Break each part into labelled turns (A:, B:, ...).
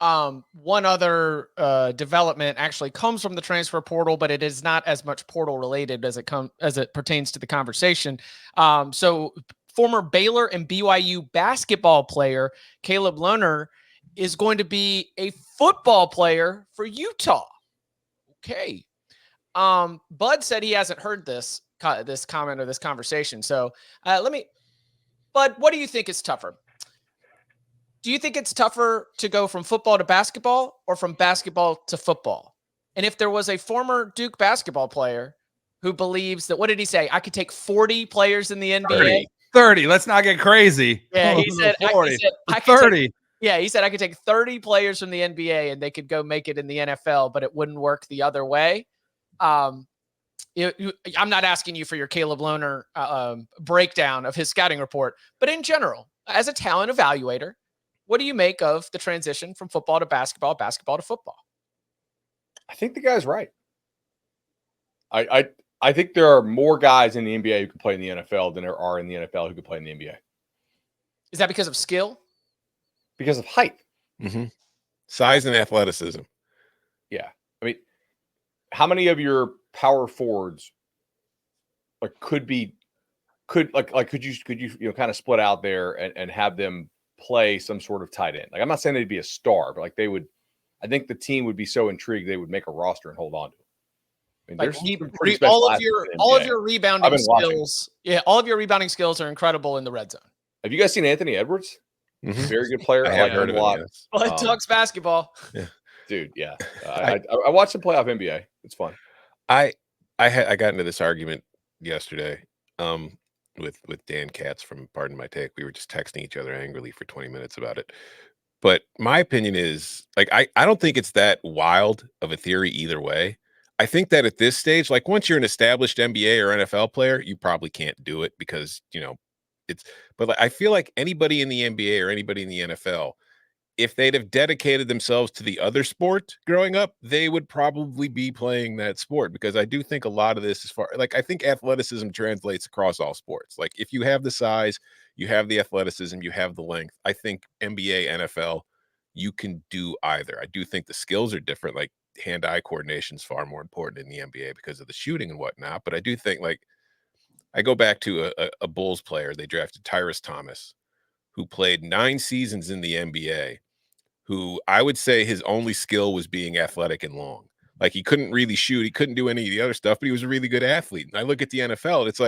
A: One other development actually comes from the transfer portal, but it is not as much portal related as it pertains to the conversation. So former Baylor and BYU basketball player Caleb Lerner is going to be a football player for Utah. Okay. Bud said he hasn't heard this comment or this conversation. So Bud, what do you think is tougher? Do you think it's tougher to go from football to basketball or from basketball to football? And if there was a former Duke basketball player who believes that, what did he say? I could take 40 players in the NBA.
B: 30. Let's not get crazy.
A: Yeah, he said,
B: 40.
A: I could
B: 30.
A: He said I could take 30 players from the NBA and they could go make it in the NFL, but it wouldn't work the other way. I'm not asking you for your Caleb Lerner breakdown of his scouting report, but in general, as a talent evaluator, what do you make of the transition from football to basketball, basketball to football?
C: I think the guy's right. I think there are more guys in the NBA who can play in the NFL than there are in the NFL who can play in the NBA.
A: Is that because of skill?
C: Because of height.
D: Mm-hmm. Size and athleticism.
C: Yeah. I mean, how many of your power forwards could you kind of split out there and have them play some sort of tight end? Like, I'm not saying they'd be a star, but I think the team would be so intrigued they would make a roster and hold on to it. I mean, there's
A: all of your rebounding skills. Yeah, all of your rebounding skills are incredible in the red zone.
C: Have you guys seen Anthony Edwards?
D: Mm-hmm.
C: Very good player.
D: I like him a lot.
A: But Ducks basketball.
D: Yeah.
C: Dude, yeah. I watched some playoff NBA. It's fun.
D: I got into this argument yesterday with Dan Katz from Pardon My Take. We were just texting each other angrily for 20 minutes about it. But my opinion is, I don't think it's that wild of a theory either way. I think that at this stage, once you're an established NBA or NFL player, you probably can't do it because, but I feel like anybody in the NBA or anybody in the NFL, if they'd have dedicated themselves to the other sport growing up, they would probably be playing that sport, because I do think a lot of this I think athleticism translates across all sports. If you have the size, you have the athleticism, you have the length, I think NBA, NFL, you can do either. I do think the skills are different. Hand-eye coordination is far more important in the NBA because of the shooting and whatnot. But I do think, I go back to a Bulls player. They drafted Tyrus Thomas, who played 9 seasons in the NBA, who I would say his only skill was being athletic and long. He couldn't really shoot. He couldn't do any of the other stuff, but he was a really good athlete. And I look at the NFL, and it's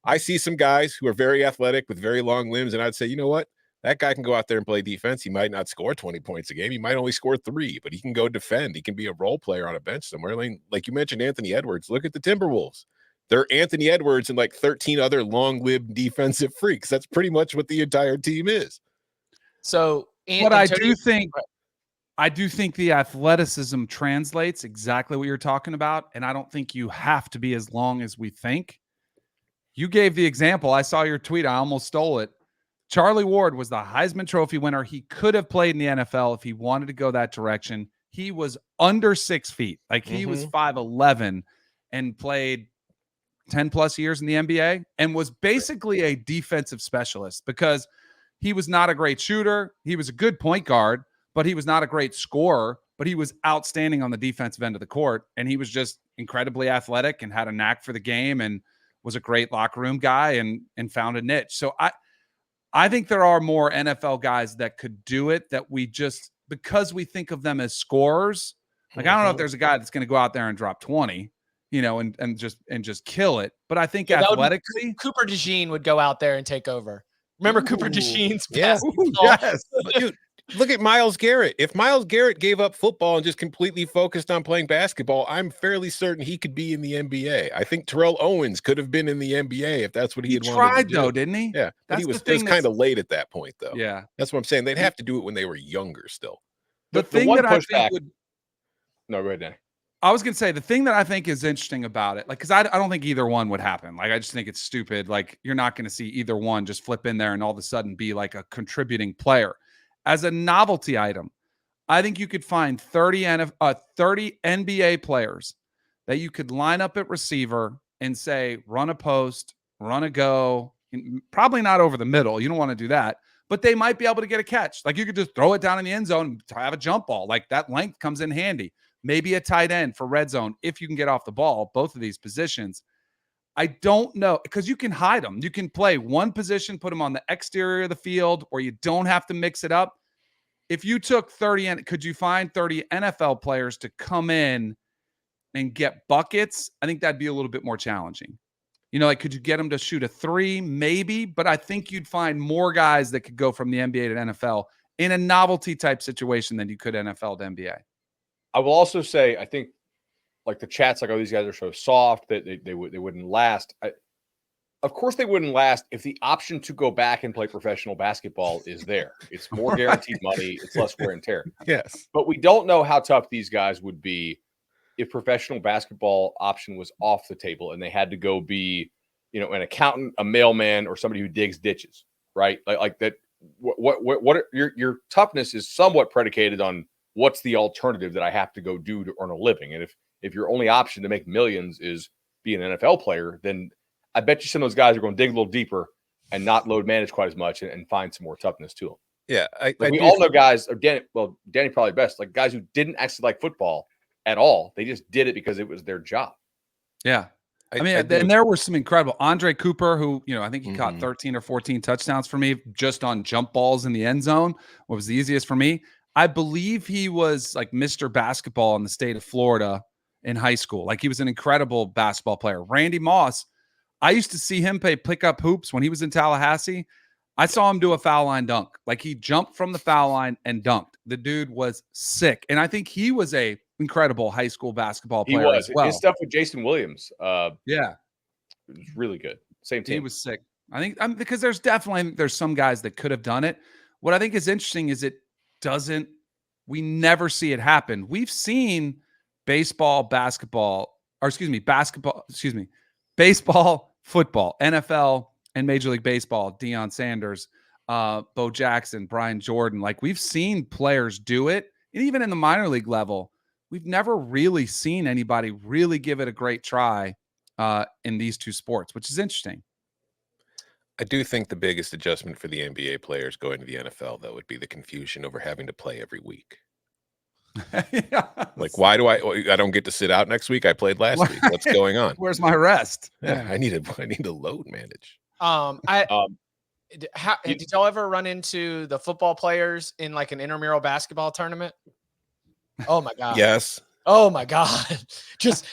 D: I see some guys who are very athletic with very long limbs, and I'd say, you know what? That guy can go out there and play defense. He might not score 20 points a game. He might only score 3, but he can go defend. He can be a role player on a bench somewhere. Like you mentioned, Anthony Edwards. Look at the Timberwolves. They're Anthony Edwards and 13 other long-lived defensive freaks. That's pretty much what the entire team is.
A: So,
B: but I do think the athleticism translates exactly what you're talking about, and I don't think you have to be as long as we think. You gave the example. I saw your tweet. I almost stole it. Charlie Ward was the Heisman Trophy winner. He could have played in the NFL if he wanted to go that direction. He was under 6 feet. He was 5'11" and played 10 plus years in the NBA and was basically a defensive specialist because he was not a great shooter. He was a good point guard, but he was not a great scorer, but he was outstanding on the defensive end of the court. And he was just incredibly athletic and had a knack for the game and was a great locker room guy and found a niche. So I think there are more NFL guys that could do it that we just, because we think of them as scorers, I don't know if there's a guy that's going to go out there and drop 20, and just kill it. But I think athletically,
A: Cooper DeJean would go out there and take over. Remember Cooper DeJean's
D: yes. Dude, look at Myles Garrett. If Myles Garrett gave up football and just completely focused on playing basketball, I'm fairly certain he could be in the NBA. I think Terrell Owens could have been in the NBA if that's what he had wanted to do.
B: He tried, though, didn't he?
D: Yeah, but it was kind of late at that point, though.
B: Yeah.
D: That's what I'm saying. They'd have to do it when they were younger still.
B: The thing that I think would...
C: No, go ahead, Danny.
B: I was going to say, the thing that I think is interesting about it, because I don't think either one would happen. I just think it's stupid. You're not going to see either one just flip in there and all of a sudden be a contributing player. As a novelty item, I think you could find 30 NBA players that you could line up at receiver and say, run a post, run a go, probably not over the middle. You don't want to do that. but they might be able to get a catch. Like you could just throw it down in the end zone to have a jump ball. Like that length comes in handy. Maybe a tight end for red zone if you can get off the ball, both of these positions. I don't know because you can hide them. You can play one position, put them on the exterior of the field, or you don't have to mix it up. If you took 30, could you find 30 NFL players to come in and get buckets? I think that'd be a little bit more challenging. You know, like could you get them to shoot a 3? Maybe, but I think you'd find more guys that could go from the NBA to NFL in a novelty type situation than you could NFL to NBA.
C: I will also say, I think like the chat's like, oh, these guys are so soft that they wouldn't last. Of course they wouldn't last if the option to go back and play professional basketball is there. It's more guaranteed money. It's less wear and tear.
D: Yes.
C: But we don't know how tough these guys would be if professional basketball option was off the table and they had to go be, you know, an accountant, a mailman, or somebody who digs ditches, right? Like that. What your toughness is somewhat predicated on what's the alternative that I have to go do to earn a living. And if your only option to make millions is be an NFL player, then I bet you some of those guys are going to dig a little deeper and not load manage quite as much and find some more toughness to them.
D: Yeah.
C: We all know guys, or Danny probably best, like guys who didn't actually like football at all. They just did it because it was their job.
B: Yeah. I mean, and there were some incredible Andre Cooper, who, you know, I think he caught 13 or 14 touchdowns for me just on jump balls in the end zone. What was the easiest for me? I believe he was like Mr. Basketball in the state of Florida in high school. Like he was an incredible basketball player. Randy Moss, I used to see him pick up hoops when he was in Tallahassee. I saw him do a foul line dunk. Like he jumped from the foul line and dunked. The dude was sick. And I think he was a incredible high school basketball player. He was. As well.
C: His stuff with Jason Williams.
B: Yeah.
C: It was really good. Same team.
B: He was sick. I think because there's some guys that could have done it. What I think is interesting is we never see it happen. We've seen baseball, football, NFL, and Major League Baseball, Deion Sanders, Bo Jackson, Brian Jordan. Like we've seen players do it. And even in the minor league level, we've never really seen anybody really give it a great try in these two sports, which is interesting.
D: I do think the biggest adjustment for the NBA players going to the NFL, though, would be the confusion over having to play every week.
B: Yeah.
D: Like, why do I don't get to sit out next week? I played last week. What's going on?
B: Where's my rest?
D: Yeah, I need to load manage.
A: Did y'all ever run into the football players in like an intramural basketball tournament? Oh my God.
D: Yes.
A: Oh my God. Just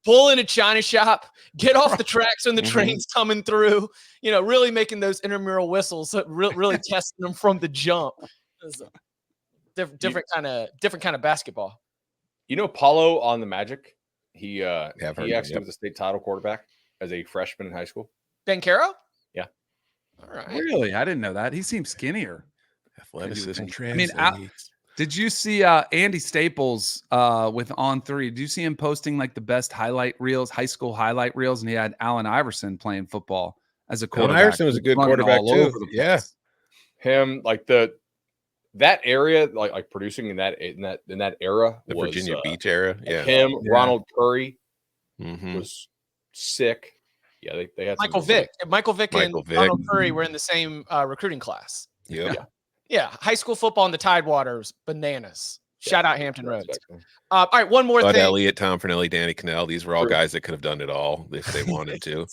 A: pull in a China shop, get off the tracks when the train's coming through, you know, really making those intramural whistles, really testing them from the jump. Different kind of basketball.
C: You know, Paulo on the Magic, he actually was a state title quarterback as a freshman in high school.
A: Ben Caro?
C: Yeah.
A: All right.
B: Really? I didn't know that. He seems skinnier.
D: Athleticism
B: translates.
D: I mean,
B: did you see Andy Staples with On3? Did you see him posting like the best highlight reels, high school highlight reels? And he had Allen Iverson playing football as a quarterback.
D: Allen Iverson was a good quarterback too. Yeah.
C: Him, like that area, like producing in that era,
D: the Virginia Beach era. Yeah.
C: Him, Ronald Curry was sick. Yeah, they had
A: Michael Vick and Ronald Curry were in the same recruiting class. Yeah, high school football in the Tidewaters, bananas. Shout out Hampton Roads. All right, one more
D: Bud
A: thing.
D: Elliott, Tom Fernelli, Danny Cannell. These were all guys that could have done it all if they wanted to.